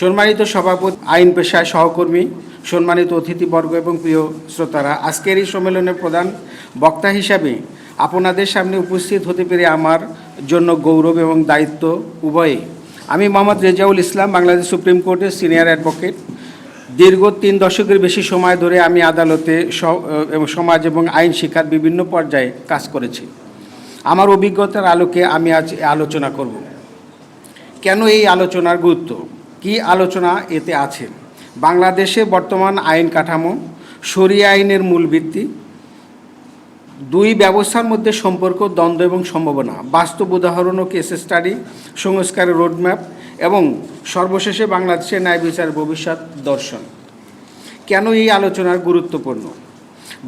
সম্মানিত সভাপতি, আইন পেশায় সহকর্মী, সম্মানিত অতিথিবর্গ এবং প্রিয় শ্রোতারা, আজকের এই সম্মেলনের প্রধান বক্তা হিসাবে আপনাদের সামনে উপস্থিত হতে পেরে আমার জন্য গৌরব এবং দায়িত্ব উভয়ই। আমি মোহাম্মদ রেজাউল ইসলাম, বাংলাদেশ সুপ্রিম কোর্টের সিনিয়র অ্যাডভোকেট। দীর্ঘ 3 দশকের বেশি সময় ধরে আমি আদালতে সমাজ এবং আইন শিক্ষার বিভিন্ন পর্যায়ে কাজ করেছি। আমার অভিজ্ঞতার আলোকে আমি আজ আলোচনা করব। কেন এই আলোচনার গুরুত্ব, কি আলোচনা এতে আছে, বাংলাদেশে বর্তমান আইন কাঠামো, শরিয়া আইনের মূল ভিত্তি, দুই ব্যবস্থার মধ্যে সম্পর্ক, দ্বন্দ্ব এবং সম্ভাবনা, বাস্তব উদাহরণ ও কেস স্টাডি, সংস্কারের রোডম্যাপ এবং সর্বশেষে বাংলাদেশের ন্যায় বিচারের ভবিষ্যৎ দর্শন। কেন এই আলোচনার গুরুত্বপূর্ণ?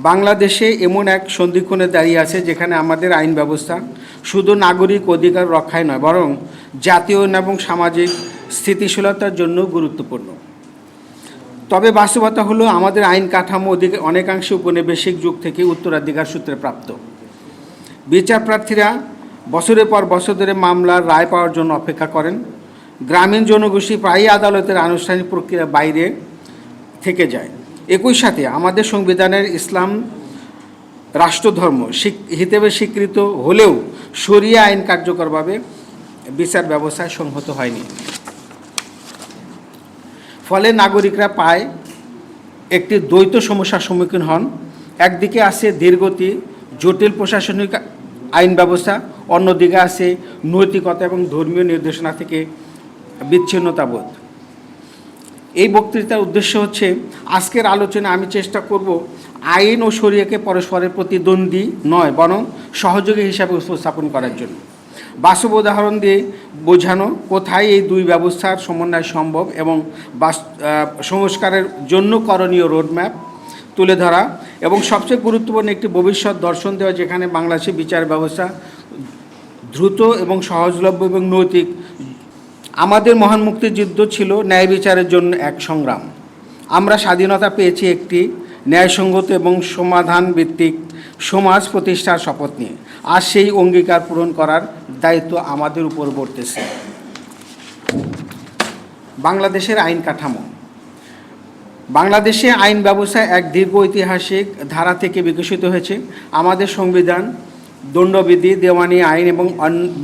বাংলাদেশে এমন এক সন্ধিক্ষণে দাঁড়িয়ে আছে যেখানে আমাদের আইন ব্যবস্থা শুধু নাগরিক অধিকার রক্ষায় নয়, বরং জাতীয় এবং সামাজিক স্থিতিশীলতার জন্য গুরুত্বপূর্ণ। তবে বাস্তবতা হলো আমাদের আইন কাঠামো অনেকাংশে উপনিবেশিক যুগ থেকে উত্তরাধিকার সূত্রে প্রাপ্ত। বিচার প্রার্থীরা বছরের পর বছর ধরে মামলার রায় পাওয়ার জন্য অপেক্ষা করেন। গ্রামীণ জনগোষ্ঠী প্রায়ই আদালতের আনুষ্ঠানিক প্রক্রিয়ার বাইরে থেকে যায়। একই সাথে আমাদের সংবিধানের ইসলাম রাষ্ট্রধর্ম হিসেবে স্বীকৃত হলেও শরিয়া আইন কার্যকরভাবে বিচার ব্যবস্থায় সংহত হয়নি। ফলে নাগরিকরা পায় একটি দ্বৈত সমস্যার সম্মুখীন হন। একদিকে আছে ধীরগতি জটিল প্রশাসনিক আইন ব্যবস্থা, অন্যদিকে আছে নৈতিকতা এবং ধর্মীয় নির্দেশনা থেকে বিচ্ছিন্নতাবোধ। এই বক্তৃতার উদ্দেশ্য হচ্ছে, আজকের আলোচনা আমি চেষ্টা করব আইন ও শরিয়াকে পরস্পরের প্রতিদ্বন্দ্বী নয়, বরং সহযোগী হিসাবে উপস্থাপন করার জন্য বাস্তব উদাহরণ দিয়ে বোঝানো কোথায় এই দুই ব্যবস্থার সমন্বয় সম্ভব এবং সংস্কারের জন্য করণীয় রোডম্যাপ তুলে ধরা এবং সবচেয়ে গুরুত্বপূর্ণ একটি ভবিষ্যৎ দর্শন দেওয়া, যেখানে বাংলাদেশের বিচার ব্যবস্থা দ্রুত এবং সহজলভ্য এবং নৈতিক। আমাদের মহান মুক্তিযুদ্ধ ছিল ন্যায় বিচারের জন্য এক সংগ্রাম। আমরা স্বাধীনতা পেয়েছি একটি ন্যায়সঙ্গত এবং সমাধান ভিত্তিক সমাজ প্রতিষ্ঠার শপথ নিয়ে। আর সেই অঙ্গীকার পূরণ করার দায়িত্ব আমাদের উপর বর্তেছে। বাংলাদেশের আইন কাঠামো। বাংলাদেশে আইন ব্যবস্থা এক দীর্ঘ ঐতিহাসিক ধারা থেকে বিকশিত হয়েছে। আমাদের সংবিধান, দণ্ডবিধি, দেওয়ানি আইন এবং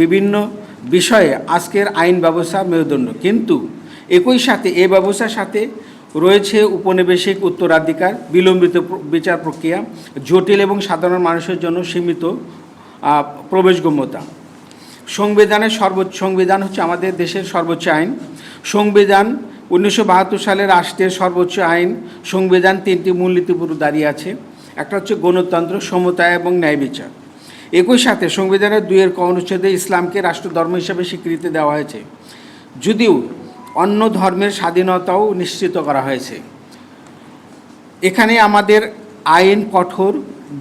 বিভিন্ন বিষয়ে আজকের আইন ব্যবস্থা মেরুদণ্ড। কিন্তু একই সাথে এ ব্যবস্থার সাথে রয়েছে উপনিবেশিক উত্তরাধিকার, বিলম্বিত বিচার প্রক্রিয়া, জটিল এবং সাধারণ মানুষের জন্য সীমিত প্রবেশগম্যতা। সংবিধান হচ্ছে আমাদের দেশের সর্বোচ্চ আইন। সংবিধান 1972 সালে রাষ্ট্রের সর্বোচ্চ আইন। সংবিধান 3টি মূলনীতির উপর দাঁড়িয়ে আছে। একটা হচ্ছে গণতন্ত্র, সমতা এবং ন্যায় বিচার। একই সাথে সংবিধানের 2 ক অনুচ্ছেদে ইসলামকে রাষ্ট্রধর্ম হিসেবে স্বীকৃতি দেওয়া হয়েছে, যদিও অন্য ধর্মের স্বাধীনতাও নিশ্চিত করা হয়েছে। এখানে আমাদের আইন কঠোর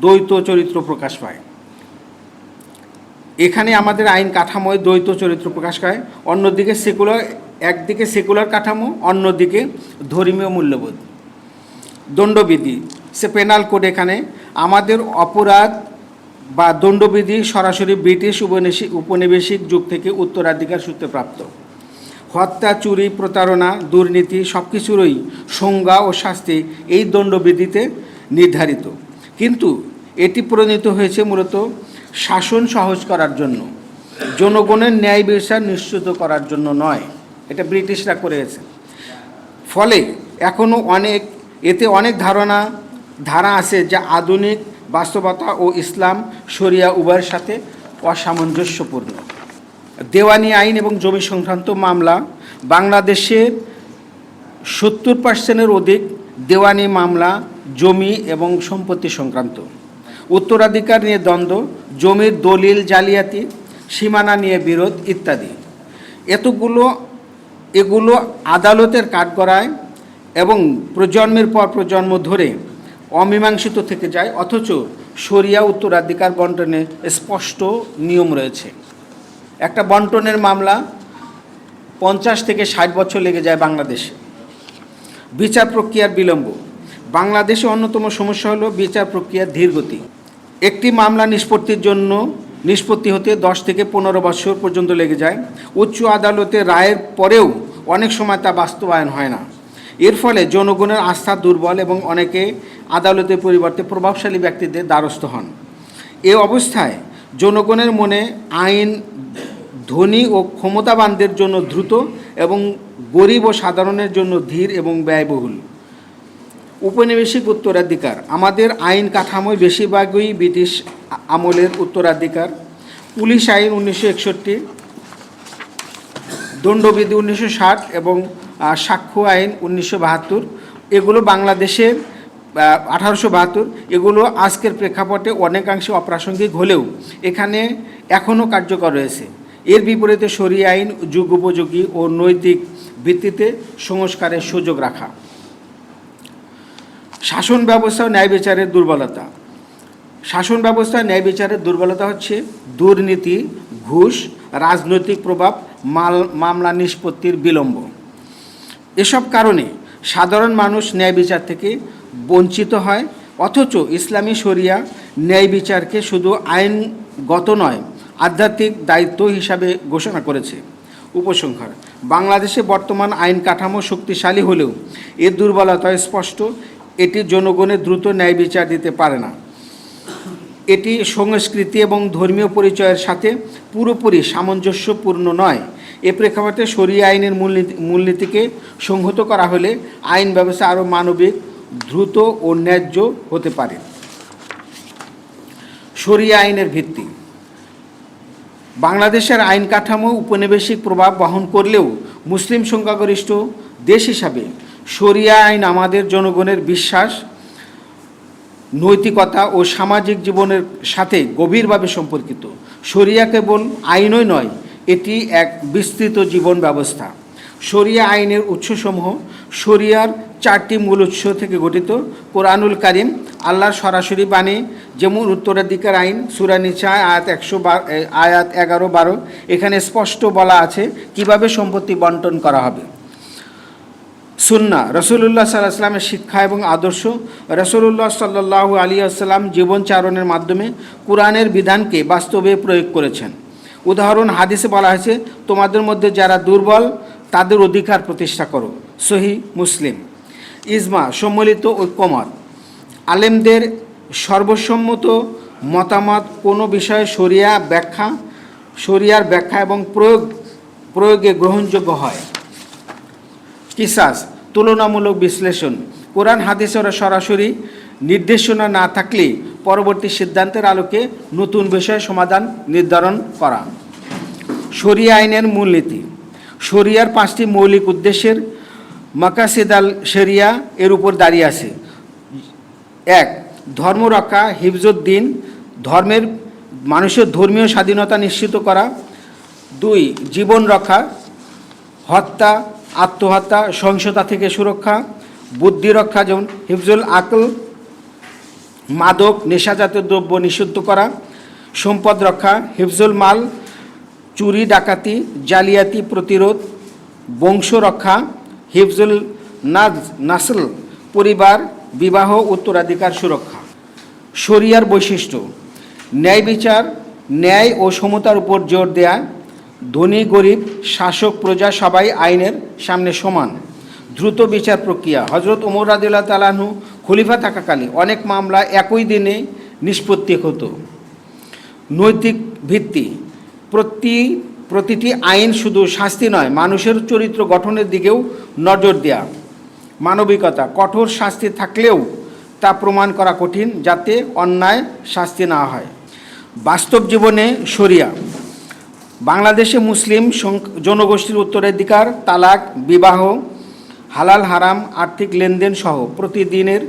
দ্বৈত চরিত্র প্রকাশ পায়। এখানে আমাদের আইন কাঠামোয় দ্বৈত চরিত্র প্রকাশ পায়। অন্যদিকে একদিকে সেকুলার কাঠামো, অন্যদিকে ধর্মীয় মূল্যবোধ। দণ্ডবিধি, পেনাল কোড। এখানে আমাদের অপরাধ বা দণ্ডবিধি সরাসরি ব্রিটিশ উপনিবেশিক যুগ থেকে উত্তরাধিকার সূত্রে প্রাপ্ত। হত্যা, চুরি, প্রতারণা, দুর্নীতি সব কিছুরই সংজ্ঞা ও শাস্তি এই দণ্ডবিধিতে নির্ধারিত। কিন্তু এটি প্রণীত হয়েছে মূলত শাসন সহজ করার জন্য, জনগণের ন্যায় বিচার নিশ্চিত করার জন্য নয়। এটা ব্রিটিশরা করেছে। ফলে এখনও এতে অনেক ধারা আছে যা আধুনিক বাস্তবতা ও ইসলাম শরিয়া উভয়ের সাথে অসামঞ্জস্যপূর্ণ। দেওয়ানি আইন এবং জমি সংক্রান্ত মামলা। বাংলাদেশের 70% অধিক দেওয়ানি মামলা জমি এবং সম্পত্তি সংক্রান্ত। উত্তরাধিকার নিয়ে দ্বন্দ্ব, জমির দলিল জালিয়াতি, সীমানা নিয়ে বিরোধ ইত্যাদি। এগুলো আদালতের কাঠগড়ায় এবং প্রজন্মের পর প্রজন্ম ধরে অমীমাংসিত থেকে যায়, অথচ শরিয়া উত্তরাধিকার বন্টনে স্পষ্ট নিয়ম রয়েছে। একটা বন্টনের মামলা 50 থেকে 60 বছর লেগে যায় বাংলাদেশে। বিচার প্রক্রিয়ার বিলম্ব। বাংলাদেশে অন্যতম সমস্যা হলো বিচার প্রক্রিয়ার ধীরগতি। একটি মামলা নিষ্পত্তি হতে 10 থেকে 15 বছর পর্যন্ত লেগে যায়। উচ্চ আদালতে রায়ের পরেও অনেক সময় তা বাস্তবায়ন হয় না। এর ফলে জনগণের আস্থা দুর্বল এবং অনেকে আদালতের পরিবর্তে প্রভাবশালী ব্যক্তিদের দ্বারস্থ হন। এ অবস্থায় জনগণের মনে আইন ধনী ও ক্ষমতাবানদের জন্য দ্রুত এবং গরিব ও সাধারণের জন্য ধীর এবং ব্যয়বহুল। উপনিবেশিক উত্তরাধিকার। আমাদের আইন কাঠামোয় বেশিরভাগই ব্রিটিশ আমলের উত্তরাধিকার। পুলিশ আইন 1961, দণ্ডবিধি 1960 এবং সাক্ষ্য আইন 1972, এগুলো বাংলাদেশের 1872, এগুলো আজকের প্রেক্ষাপটে অনেকাংশে অপ্রাসঙ্গিক হলেও এখানে এখনও কার্যকর রয়েছে। এর বিপরীতে শরিয়া আইন যুগোপযোগী ও নৈতিক ভিত্তিতে সংস্কারের সুযোগ রাখা। শাসন ব্যবস্থা ও ন্যায় বিচারের দুর্বলতা। শাসন ব্যবস্থা ন্যায় বিচারের দুর্বলতা হচ্ছে দুর্নীতি, ঘুষ, রাজনৈতিক প্রভাব, মামলা নিষ্পত্তির বিলম্ব। এসব কারণে সাধারণ মানুষ ন্যায় বিচার থেকে বঞ্চিত হয়। অথচ ইসলামী শরিয়া ন্যায় বিচারকে শুধু আইনগত নয়, আধ্যাত্মিক দায়িত্ব হিসাবে ঘোষণা করেছে। উপসংহার: বাংলাদেশে বর্তমান আইন কাঠামো শক্তিশালী হলেও এর দুর্বলতা স্পষ্ট। এটি জনগণের দ্রুত ন্যায় বিচার দিতে পারে না। এটি সংস্কৃতি এবং ধর্মীয় পরিচয়ের সাথে পুরোপুরি সামঞ্জস্যপূর্ণ নয়। এ প্রেক্ষাপটে শরিয়া আইনের মূলনীতিকে সংহত করা হলে আইন ব্যবস্থা আরও মানবিক, দ্রুত ও ন্যায্য হতে পারে। শরিয়া আইনের ভিত্তি। বাংলাদেশের আইন কাঠামো উপনিবেশিক প্রভাব বহন করলেও মুসলিম সংখ্যাগরিষ্ঠ দেশ হিসাবে শরিয়া আইন আমাদের জনগণের বিশ্বাস, নৈতিকতা ও সামাজিক জীবনের সাথে গভীরভাবে সম্পর্কিত। শরিয়া কেবল আইনই নয়, এটি এক বিস্তৃত জীবন ব্যবস্থা। শরিয়া আইনের উৎসসমূহ। শরিয়ার 4টি মূল উৎস থেকে গঠিত। কোরআনুল কারীম, আল্লাহর সরাসরি বাণী, যেমন উত্তরাধিকার আইন, সূরা নিসা আয়াত 11-12, এখানে স্পষ্ট বলা আছে কিভাবে সম্পত্তি বন্টন করা হবে। সুন্নাহ, রাসূলুল্লাহ সাল্লাল্লাহু আলাইহি ওয়াসাল্লামের শিক্ষা এবং আদর্শ। রাসূলুল্লাহ সাল্লাল্লাহু আলাইহি ওয়াসাল্লাম জীবনচারণের মাধ্যমে কুরআনের বিধানকে বাস্তবে প্রয়োগ করেছেন। উদাহরণ, হাদিসে বলা হয়েছে, তোমাদের মধ্যে যারা দুর্বল তাদের অধিকার প্রতিষ্ঠা করো। সহিহ মুসলিম। ইজমা, সম্মিলিত ঐক্যমত। আলেমদের সর্বসম্মত মতামত কোনো বিষয়ে শরিয়ার ব্যাখ্যা এবং প্রয়োগে গ্রহণযোগ্য হয়। কিসাস, তুলনামূলক বিশ্লেষণ। কোরআন হাদিসের সরাসরি নির্দেশনা না থাকলে পরবর্তী সিদ্ধান্তের আলোকে নতুন বিষয় সমাধান নির্ধারণ করা। শরিয়া আইনের মূলনীতি। শরিয়ার 5টি মৌলিক উদ্দেশ্যের মাকাসিদ আল শরিয়া এর উপর দাঁড়িয়ে আছে। 1. ধর্ম রক্ষা, হিফজুদ্দিন, মানুষের ধর্মীয় স্বাধীনতা নিশ্চিত করা। 2. জীবন রক্ষা, হত্যা, আত্মহত্যা, সহিংসতা থেকে সুরক্ষা। বুদ্ধি রক্ষা, যেমন হিফজুল আকল, মাদক, নেশাজাতীয় দ্রব্য নিষিদ্ধ করা। সম্পদ রক্ষা, হিফজুল মাল, চুরি ডাকাতি জালিয়াতি প্রতিরোধ। বংশ রক্ষা, হিফজুল নাসল, পরিবার, বিবাহ, উত্তরাধিকার সুরক্ষা। শরিয়ার বৈশিষ্ট্য। ন্যায় বিচার, ন্যায় ও সমতার উপর জোর দেয়া। ধনী গরিব, শাসক প্রজা সবাই আইনের সামনে সমান। দ্রুত বিচার প্রক্রিয়া। হযরত ওমর রাদিয়াল্লাহু তাআলা আনহু খলিফা থাকাকালে অনেক মামলা একই দিনে নিষ্পত্তি হতো। নৈতিক ভিত্তি। প্রতিটি আইন শুধু শাস্তি নয়, মানুষের চরিত্র গঠনের দিকেও নজর দেয়া। মানবিকতা। কঠোর শাস্তি থাকলেও তা প্রমাণ করা কঠিন, যাতে অন্যায় শাস্তি না হয়। বাস্তব জীবনে শরিয়া। বাংলাদেশে মুসলিম জনগোষ্ঠীর উত্তরাধিকার, তালাক, বিবাহ, হালাল হারাম, আর্থিক লেনদেন সহ প্রতিদিনের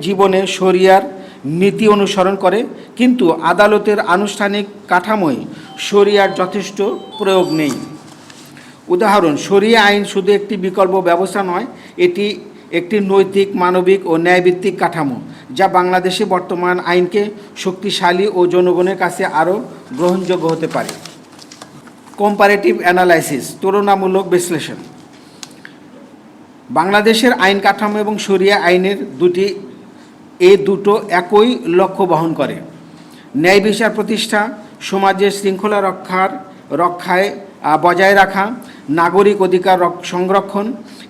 জীবনে শরিয়ার নীতি অনুসরণ করে, কিন্তু আদালতের আনুষ্ঠানিক কাঠামোয় শরিয়ার যথেষ্ট প্রয়োগ নেই। উদাহরণ, শরিয়া আইন শুধু একটি বিকল্প ব্যবস্থা নয়, এটি একটি নৈতিক, মানবিক ও ন্যায়ভিত্তিক কাঠামো, যা বাংলাদেশে বর্তমান আইনকে শক্তিশালী ও জনগণের কাছে আরও গ্রহণযোগ্য হতে পারে। কম্পারেটিভ অ্যানালাইসিস, তুলনামূলক বিশ্লেষণ। বাংলাদেশের আইন কাঠামো এবং শরিয়া আইনের দুটো একই লক্ষ্য বহন করে: ন্যায় বিচার প্রতিষ্ঠা, সমাজের শৃঙ্খলা রক্ষায় বজায় রাখা, নাগরিক অধিকার সংরক্ষণ,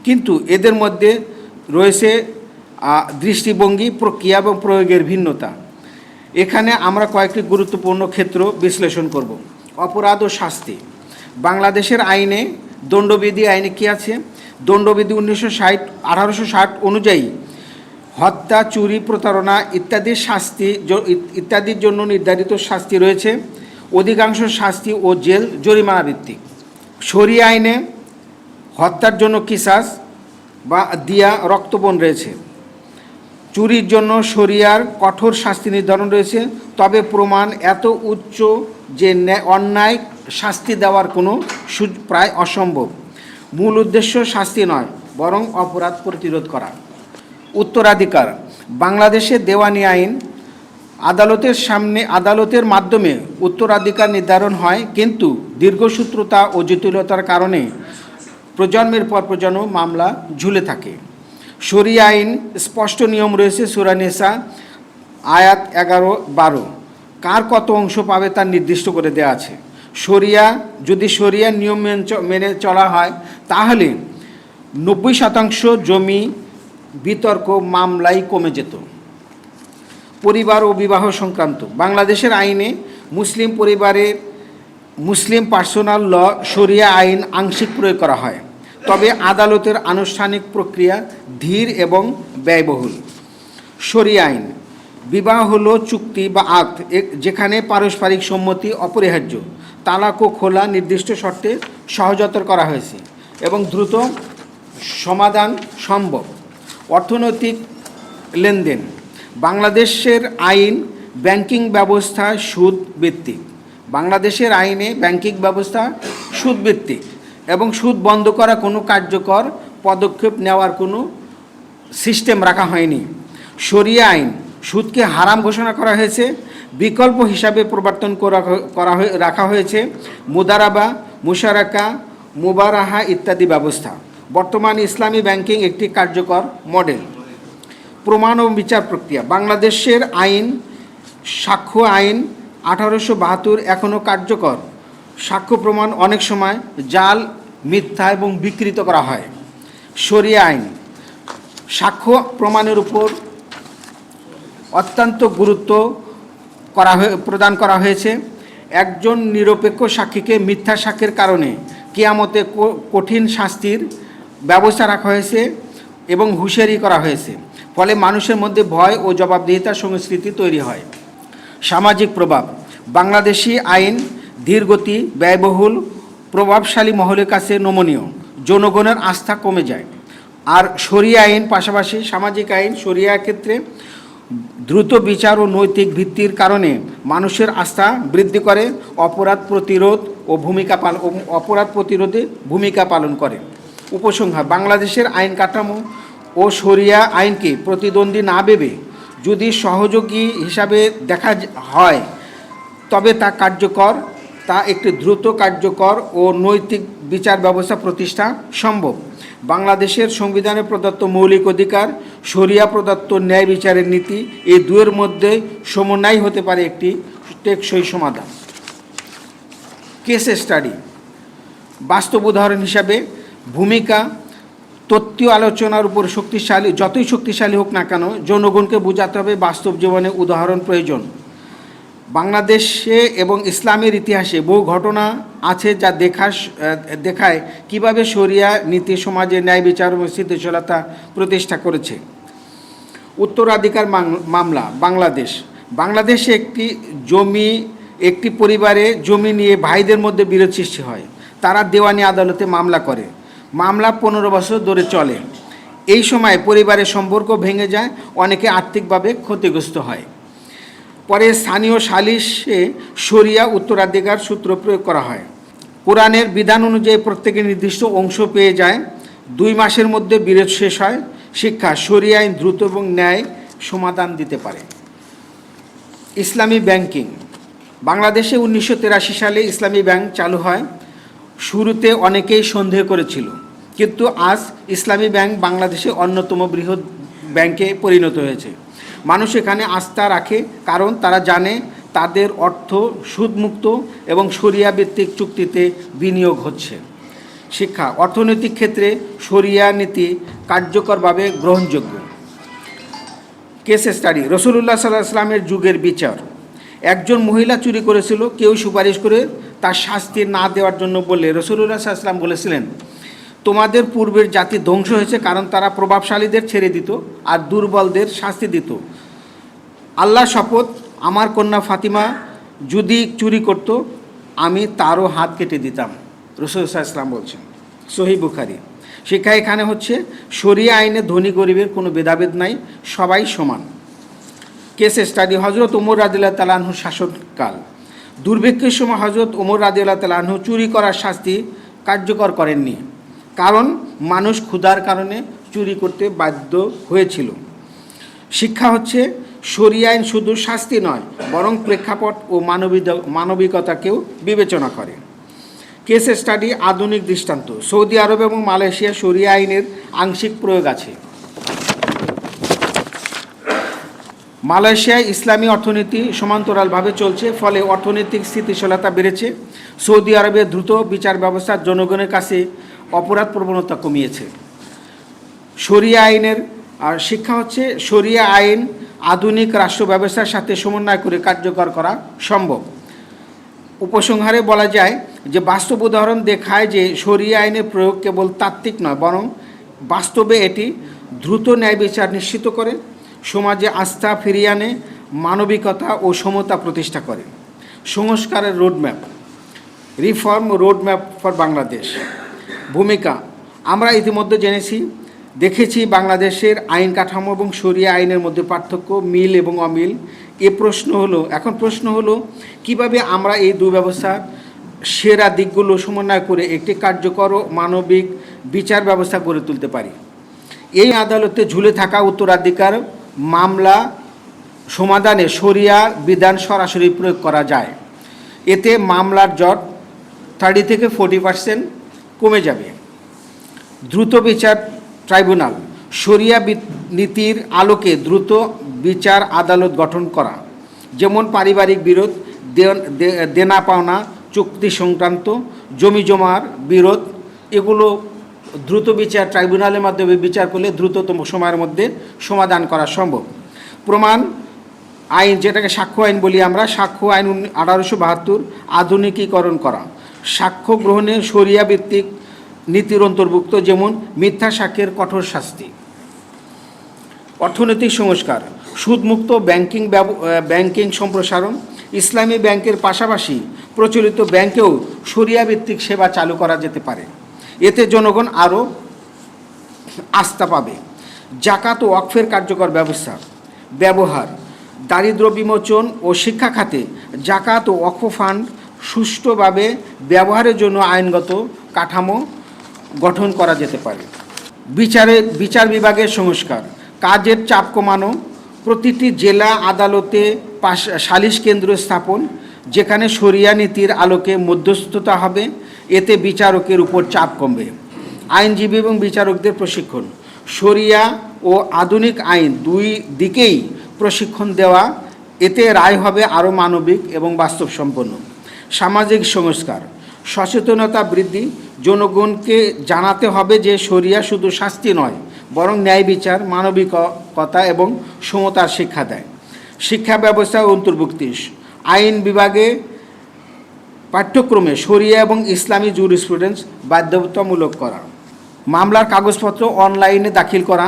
কিন্তু এদের মধ্যে রয়েছে দৃষ্টিভঙ্গি, প্রক্রিয়া এবং প্রয়োগের ভিন্নতা। এখানে আমরা কয়েকটি গুরুত্বপূর্ণ ক্ষেত্র বিশ্লেষণ করব। অপরাধ ও শাস্তি। বাংলাদেশের আইনে, দণ্ডবিধি আইনে কী আছে? দণ্ডবিধি 1860 অনুযায়ী হত্যা, চুরি, প্রতারণা ইত্যাদির জন্য নির্ধারিত শাস্তি রয়েছে। অধিকাংশ শাস্তি ও জেল জরিমানা ভিত্তিক। শরিয়া আইনে হত্যার জন্য কিসাস বা দিয়া রক্তবন রয়েছে। চুরির জন্য শরিয়ার কঠোর শাস্তি নির্ধারণ রয়েছে, তবে প্রমাণ এত উচ্চ যে অন্যায় শাস্তি দেওয়ার কোনো প্রায় অসম্ভব। মূল উদ্দেশ্য শাস্তি নয়, বরং অপরাধ প্রতিরোধ করা। উত্তরাধিকার। বাংলাদেশে দেওয়ানি আইন আদালতের মাধ্যমে উত্তরাধিকার নির্ধারণ হয়, কিন্তু দীর্ঘসূত্রতা ও জটিলতার কারণে প্রজন্মের পর প্রজন্ম মামলা ঝুলে থাকে। শরিয়া আইন স্পষ্ট নিয়ম রয়েছে। সূরা নিসা আয়াত 11-12 কার কত অংশ পাবে তা নির্দিষ্ট করে দেওয়া আছে। যদি শরিয়ার নিয়ম মেনে চলা হয়, তাহলে 90% জমি বিতর্ক মামলাই কমে যেত। পরিবার ও বিবাহ সংক্রান্ত। বাংলাদেশের আইনে মুসলিম পার্সোনাল ল শরিয়া আইন আংশিক প্রয়োগ করা হয়, তবে আদালতের আনুষ্ঠানিক প্রক্রিয়া ধীর এবং ব্যয়বহুল। শরিয়া আইন। বিবাহ হলো চুক্তি বা আক্ট যেখানে পারস্পরিক সম্মতি অপরিহার্য। তালাক ও খোলা নির্দিষ্ট শর্তে সহজতর করা হয়েছে এবং দ্রুত সমাধান সম্ভব। অর্থনৈতিক লেনদেন। বাংলাদেশের আইন ব্যাংকিং ব্যবস্থা সুদ ভিত্তিক। বাংলাদেশের আইনে ব্যাংকিং ব্যবস্থা সুদ ভিত্তিক এবং সুদ বন্ধ করা কোনো কার্যকর পদক্ষেপ নেওয়ার কোনো সিস্টেম রাখা হয়নি। শরিয়া আইন সুদকে হারাম ঘোষণা করা হয়েছে। বিকল্প হিসাবে প্রবর্তন রাখা হয়েছে মুদারাবা, মুশারাকা, মুবারাহা ইত্যাদি ব্যবস্থা। বর্তমান ইসলামী ব্যাংকিং একটি কার্যকর মডেল। প্রমাণ ও বিচার প্রক্রিয়া। বাংলাদেশের আইন সাক্ষ্য আইন 1872 এখনও কার্যকর। সাক্ষ্য প্রমাণ অনেক সময় জাল, মিথ্যা এবং বিকৃত করা হয়। শরিয়া আইন সাক্ষ্য প্রমাণের উপর অত্যন্ত গুরুত্ব প্রদান করা হয়েছে। একজন নিরপেক্ষ সাক্ষীকে মিথ্যা সাক্ষ্যের কারণে কিয়ামতে কঠিন শাস্তির ব্যবস্থা রাখা হয়েছে এবং হুঁশিয়ারি করা হয়েছে। ফলে মানুষের মধ্যে ভয় ও জবাবদিহিতার সংস্কৃতি তৈরি হয়। সামাজিক প্রভাব। বাংলাদেশি আইন ধীরগতি, ব্যয়বহুল, প্রভাবশালী মহলের কাছে নমনীয়। জনগণের আস্থা কমে যায়। আর শরিয়া আইন পাশাপাশি সামাজিক আইন শরিয়ার ক্ষেত্রে দ্রুত বিচার ও নৈতিক ভিত্তির কারণে মানুষের আস্থা বৃদ্ধি করে, অপরাধ প্রতিরোধে ভূমিকা পালন করে। উপসংহার। বাংলাদেশের আইন কাঠামো ও শরিয়া আইনকে প্রতিদ্বন্দ্বী না ভেবে যদি সহযোগী হিসাবে দেখা হয়, তবে তা একটি দ্রুত কার্যকর ও নৈতিক বিচার ব্যবস্থা প্রতিষ্ঠা সম্ভব। বাংলাদেশের সংবিধানে প্রদত্ত মৌলিক অধিকার, শরিয়া প্রদত্ত ন্যায় বিচারের নীতি, এই দুয়ের মধ্যে সমন্বয় হতে পারে একটি টেকসই সমাধান। Case study. বাস্তব উদাহরণ হিসাবে ভূমিকা। তত্ত্বীয় আলোচনার উপর যতই শক্তিশালী হোক না কেন, জনগণকে বোঝাতে হবে বাস্তব জীবনে উদাহরণ প্রয়োজন। বাংলাদেশে এবং ইসলামের ইতিহাসে বহু ঘটনা আছে যা দেখায় কিভাবে শরিয়া নীতি সমাজে ন্যায় বিচার ও স্থিতিশীলতা প্রতিষ্ঠা করেছে। উত্তরাধিকার মামলা। বাংলাদেশে একটি পরিবারে জমি নিয়ে ভাইদের মধ্যে বিরোধ সৃষ্টি হয়। তারা দেওয়ানি আদালতে মামলা করে। মামলা 15 বছর ধরে চলে। এই সময় পরিবারের সম্পর্ক ভেঙে যায়, অনেকে আর্থিকভাবে ক্ষতিগ্রস্ত হয়। পরে স্থানীয় সালিশে শরিয়া উত্তরাধিকার সূত্র প্রয়োগ করা হয়। কোরআনের বিধান অনুযায়ী প্রত্যেকে নির্দিষ্ট অংশ পেয়ে যায়। 2 মাসের মধ্যে বিরোধ শেষ হয়। শিক্ষা। শরিয়া আইন দ্রুত এবং ন্যায় সমাধান দিতে পারে। ইসলামী ব্যাংকিং। বাংলাদেশে 1983 সালে ইসলামী ব্যাংক চালু হয়। শুরুতে অনেকেই সন্দেহ করেছিল, কিন্তু আজ ইসলামী ব্যাংক বাংলাদেশে অন্যতম বৃহৎ ব্যাংকে পরিণত হয়েছে। মানুষ এখানে আস্থা রাখে কারণ তারা জানে তাদের অর্থ সুদমুক্ত এবং শরিয়া ভিত্তিক চুক্তিতে বিনিয়োগ হচ্ছে। শিক্ষা, অর্থনৈতিক ক্ষেত্রে শরিয়া নীতি কার্যকরভাবে গ্রহণযোগ্য। কেস স্টাডি, রাসূলুল্লাহ সাল্লাল্লাহু আলাইহি ওয়াসাল্লামের যুগের বিচার। একজন মহিলা চুরি করেছিল, কেউ সুপারিশ করে তার শাস্তি না দেওয়ার জন্য বললে রাসূলুল্লাহ সাল্লাল্লাহু আলাইহি ওয়াসাল্লাম বলেছিলেন, তোমাদের পূর্বের জাতি ধ্বংস হয়েছে কারণ তারা প্রভাবশালীদের ছেড়ে দিত আর দুর্বলদের শাস্তি দিত। আল্লাহ শপথ, আমার কন্যা ফাতিমা যদি চুরি করত আমি তারও হাত কেটে দিতাম, রাসূলুল্লাহ সাল্লাল্লাহু আলাইহি ওয়াসাল্লাম বলছেন। সহিহ বুখারী। শিক্ষা এখানে হচ্ছে শরিয়া আইনে ধনী গরিবের কোনো ভেদাভেদ নাই, সবাই সমান। কেস স্টাডি, হযরত ওমর রাদিয়াল্লাহু তাআলা আনহু শাসনকাল। দুর্ভিক্ষের সময় হযরত ওমর রাদিয়াল্লাহু তাআলা আনহু চুরি করার শাস্তি কার্যকর করেননি, কারণ মানুষ ক্ষুধার কারণে চুরি করতে বাধ্য হয়েছিল। শিক্ষা হচ্ছে শরিয়া আইন শুধু শাস্তি নয়, বরং প্রেক্ষাপট ও মানবিকতাকেও বিবেচনা করে। কেস স্টাডি, আধুনিক দৃষ্টান্ত। সৌদি আরব এবং মালয়েশিয়া শরিয়া আইনের আংশিক প্রয়োগ আছে। মালয়েশিয়ায় ইসলামী অর্থনীতি সমান্তরালভাবে চলছে, ফলে অর্থনৈতিক স্থিতিশীলতা বেড়েছে। সৌদি আরবে দ্রুত বিচার ব্যবস্থা জনগণের কাছে অপরাধ প্রবণতা কমিয়েছে। শরিয়া আইনের আর শিক্ষা হচ্ছে শরিয়া আইন আধুনিক রাষ্ট্র ব্যবস্থার সাথে সমন্বয় করে কার্যকর করা সম্ভব। উপসংহারে বলা যায় যে বাস্তব উদাহরণ দেখায় যে শরিয়া আইনের প্রয়োগ কেবল তাত্ত্বিক নয়, বরং বাস্তবে এটি দ্রুত ন্যায় বিচার নিশ্চিত করে, সমাজে আস্থা ফিরিয়ে আনে, মানবিকতা ও সমতা প্রতিষ্ঠা করে। সংস্কারের roadmap, reform roadmap for Bangladesh. ভূমিকা, আমরা ইতিমধ্যে দেখেছি বাংলাদেশের আইন কাঠামো এবং শরিয়া আইনের মধ্যে পার্থক্য, মিল এবং অমিল। এখন প্রশ্ন হলো কিভাবে আমরা এই দুই ব্যবস্থার সেরা দিকগুলো সমন্বয় করে একটি কার্যকর ও মানবিক বিচার ব্যবস্থা গড়ে তুলতে পারি। এই আদালতে ঝুলে থাকা উত্তরাধিকার মামলা সমাধানে শরিয়া বিধান সরাসরি প্রয়োগ করা যায়। এতে মামলার জট 30 থেকে 40% কমে যাবে। দ্রুত বিচার ট্রাইব্যুনাল, শরিয়া নীতির আলোকে দ্রুত বিচার আদালত গঠন করা, যেমন পারিবারিক বিরোধ, দেনা পাওনা, চুক্তি সংক্রান্ত, জমি জমার বিরোধ, এগুলো দ্রুত বিচার ট্রাইব্যুনালের মাধ্যমে বিচার করলে দ্রুততম সময়ের মধ্যে সমাধান করা সম্ভব। প্রমাণ আইন, যেটাকে সাক্ষ্য আইন বলি আমরা, সাক্ষ্য আইন 1872 আধুনিকীকরণ করা। সাক্ষ্য গ্রহণে শরিয়া ভিত্তিক নীতির অন্তর্ভুক্ত, যেমন মিথ্যা সাক্ষ্যের কঠোর শাস্তি। অর্থনৈতিক সংস্কার, সুদমুক্ত ব্যাংকিং সম্প্রসারণ। ইসলামী ব্যাংকের পাশাপাশি প্রচলিত ব্যাংকেও শরিয়া ভিত্তিক সেবা চালু করা যেতে পারে, এতে জনগণ আরও আস্থা পাবে। জাকাত ও ওয়াকফের কার্যকর ব্যবহার, দারিদ্র্য বিমোচন ও শিক্ষা খাতে জাকাত ও ওয়াকফ ফান্ড সুষ্ঠুভাবে ব্যবহারের জন্য আইনগত কাঠামো গঠন করা যেতে পারে। বিচার বিভাগের সংস্কার, কাজের চাপ কমানো, প্রতিটি জেলা আদালতে সালিশ কেন্দ্র স্থাপন, যেখানে শরিয়া নীতির আলোকে মধ্যস্থতা হবে, এতে বিচারকের উপর চাপ কমবে। আইনজীবী এবং বিচারকদের প্রশিক্ষণ, শরিয়া ও আধুনিক আইন দুই দিকেই প্রশিক্ষণ দেওয়া, এতে রায় হবে আরও মানবিক এবং বাস্তবসম্পন্ন। সামাজিক সংস্কার, সচেতনতা বৃদ্ধি, জনগণকে জানাতে হবে যে শরিয়া শুধু শাস্তি নয়, বরং ন্যায় বিচার, মানবিকতা এবং সমতার শিক্ষা দেয়। শিক্ষা ব্যবস্থা অন্তর্ভুক্তি, আইন বিভাগে পাঠ্যক্রমে শরিয়া এবং ইসলামী জুরিসপ্রুডেন্স বাধ্যতামূলক করা। মামলার কাগজপত্র অনলাইনে দাখিল করা,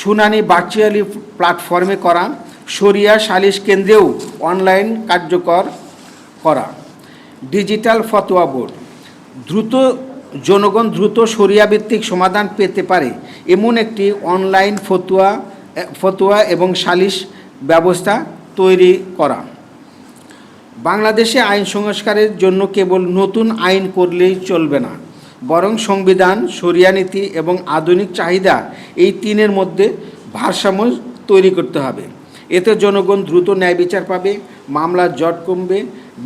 শুনানি ভার্চুয়ালি প্ল্যাটফর্মে করা, শরিয়া সালিশ কেন্দ্রেও অনলাইন কার্যকর করা। ডিজিটাল ফতোয়া বোর্ড, জনগণ দ্রুত শরিয়া ভিত্তিক সমাধান পেতে পারে এমন একটি অনলাইন ফতোয়া এবং সালিশ ব্যবস্থা তৈরি করা। বাংলাদেশে আইন সংস্কারের জন্য কেবল নতুন আইন করলেই চলবে না, বরং সংবিধান, শরিয়া নীতি এবং আধুনিক চাহিদা, এই তিনের মধ্যে ভারসাম্য তৈরি করতে হবে। এতে জনগণ দ্রুত ন্যায় বিচার পাবে, মামলার জট কমবে,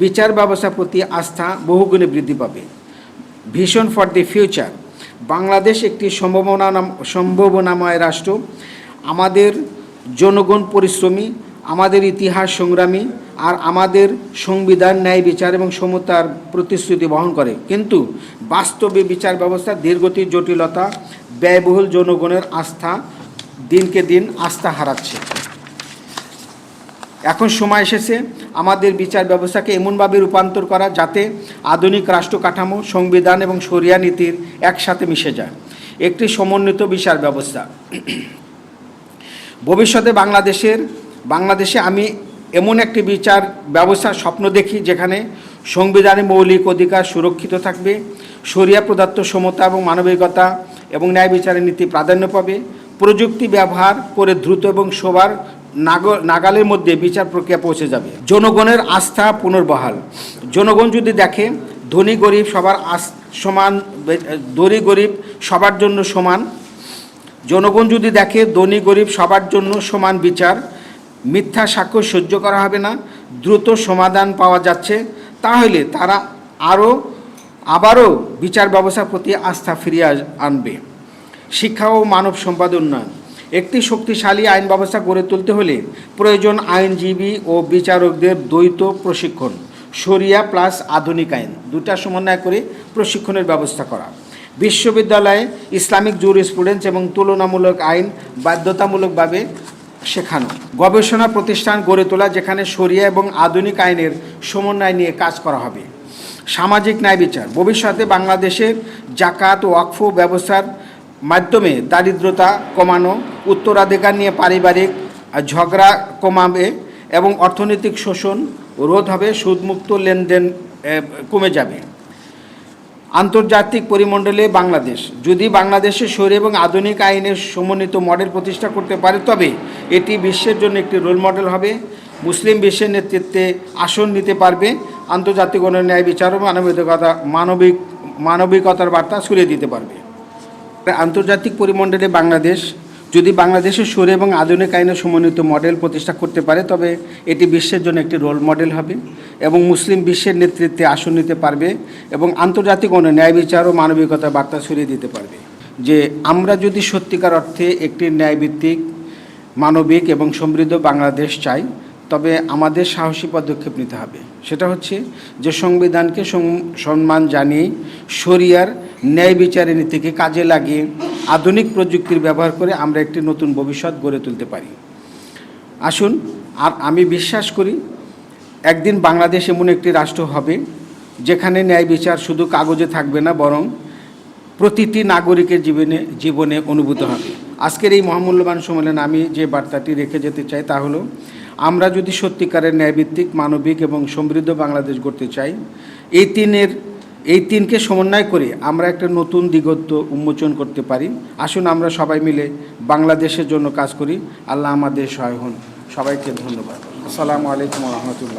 বিচার ব্যবস্থার প্রতি আস্থা বহুগুণে বৃদ্ধি পাবে। Vision for the future, Bangladesh একটি সম্ভাবনাময় রাষ্ট্র। আমাদের জনগণ পরিশ্রমী, আমাদের ইতিহাস সংগ্রামী আর আমাদের সংবিধান ন্যায় বিচার এবং সমতার প্রতিশ্রুতি বহন করে, কিন্তু বাস্তবে বিচার ব্যবস্থার ধীরগতির জটিলতা, ব্যয়বহুল জনগণের আস্থা দিনকে দিন আস্থা হারাচ্ছে। এখন সময় এসেছে আমাদের বিচার ব্যবস্থাকে এমনভাবে রূপান্তর করা যাতে আধুনিক রাষ্ট্র কাঠামো, সংবিধান এবং শরিয়া নীতির একসাথে মিশে যায়। একটি সমন্বিত বিচার ব্যবস্থা। ভবিষ্যতে বাংলাদেশে আমি এমন একটি বিচার ব্যবস্থার স্বপ্ন দেখি যেখানে সংবিধানে মৌলিক অধিকার সুরক্ষিত থাকবে, শরিয়া প্রদত্ত সমতা এবং মানবিকতা এবং ন্যায় বিচারের নীতি প্রাধান্য পাবে, প্রযুক্তি ব্যবহার করে দ্রুত এবং সবার নাগালের মধ্যে বিচার প্রক্রিয়া পৌঁছে যাবে। জনগণের আস্থা পুনর্বহাল। জনগণ যদি দেখে ধনী গরিব সবার সমান, ধনী গরিব সবার জন্য সমান, জনগণ যদি দেখে ধনী গরিব সবার জন্য সমান বিচার, মিথ্যা সাক্ষ্য সহ্য করা হবে না, দ্রুত সমাধান পাওয়া যাচ্ছে, তাহলে তারা আবারও বিচার ব্যবস্থার প্রতি আস্থা ফিরিয়ে আনবে। শিক্ষা ও মানব সম্পদ উন্নয়ন। একটি শক্তিশালী আইন ব্যবস্থা গড়ে তুলতে হলে প্রয়োজন আইনজীবী ও বিচারকদের দ্বৈত প্রশিক্ষণ, শরিয়া প্লাস আধুনিক আইন, দুটা সমন্বয় করে প্রশিক্ষণের ব্যবস্থা করা। বিশ্ববিদ্যালয়ে ইসলামিক জুরিসপ্রুডেন্স এবং তুলনামূলক আইন বাধ্যতামূলকভাবে শেখানো। গবেষণা প্রতিষ্ঠান গড়ে তোলা যেখানে শরিয়া এবং আধুনিক আইনের সমন্বয় নিয়ে কাজ করা হবে। সামাজিক ন্যায় বিচার। ভবিষ্যতে বাংলাদেশের জাকাত ও ওয়াকফ ব্যবস্থার মাধ্যমে দারিদ্রতা কমানো, উত্তরাধিকার নিয়ে পারিবারিক ঝগড়া কমাবে এবং অর্থনৈতিক শোষণ রোধ হবে, সুদমুক্ত লেনদেন কমে যাবে। আন্তর্জাতিক পরিমণ্ডলে বাংলাদেশ যদি বাংলাদেশের শরিয়া এবং আধুনিক আইনের সমন্বিত মডেল প্রতিষ্ঠা করতে পারে, তবে এটি বিশ্বের জন্য একটি রোল মডেল হবে। মুসলিম বিশ্বের নেতৃত্বে আসন নিতে পারবে, আন্তর্জাতিক ন্যায় বিচার ও মানবিকতার বার্তা ছড়িয়ে দিতে পারবে। আন্তর্জাতিক পরিমণ্ডলে বাংলাদেশ যদি বাংলাদেশের শরিয়া এবং আধুনিক আইনের সমন্বিত মডেল প্রতিষ্ঠা করতে পারে, তবে এটি বিশ্বের জন্য একটি রোল মডেল হবে এবং মুসলিম বিশ্বের নেতৃত্বে আসন নিতে পারবে এবং আন্তর্জাতিক ন্যায় বিচার ও মানবিকতার বার্তা ছড়িয়ে দিতে পারবে। যে আমরা যদি সত্যিকার অর্থে একটি ন্যায়ভিত্তিক, মানবিক এবং সমৃদ্ধ বাংলাদেশ চাই, তবে আমাদের সাহসী পদক্ষেপ নিতে হবে। সেটা হচ্ছে যে সংবিধানকে সম্মান জানিয়ে শরিয়ার ন্যায় বিচারের নীতিকে কাজে লাগিয়ে আধুনিক প্রযুক্তির ব্যবহার করে আমরা একটি নতুন ভবিষ্যৎ গড়ে তুলতে পারি। আসুন, আর আমি বিশ্বাস করি একদিন বাংলাদেশ এমন একটি রাষ্ট্র হবে যেখানে ন্যায় বিচার শুধু কাগজে থাকবে না, বরং প্রতিটি নাগরিকের জীবনে অনুভূত হবে। আজকের এই মহামূল্যবান সম্মেলনে আমি যে বার্তাটি রেখে যেতে চাই তা হলো, আমরা যদি সত্যিকারের ন্যায়ভিত্তিক, মানবিক এবং সমৃদ্ধ বাংলাদেশ গড়তে চাই, এই তিনকে সমন্বয় করে আমরা একটা নতুন দিগন্ত উন্মোচন করতে পারি। আসুন আমরা সবাই মিলে বাংলাদেশের জন্য কাজ করি। আল্লাহ আমাদের সহায় হন। সবাইকে ধন্যবাদ। আসসালামু আলাইকুম ওয়া রাহমাতুল্লাহ।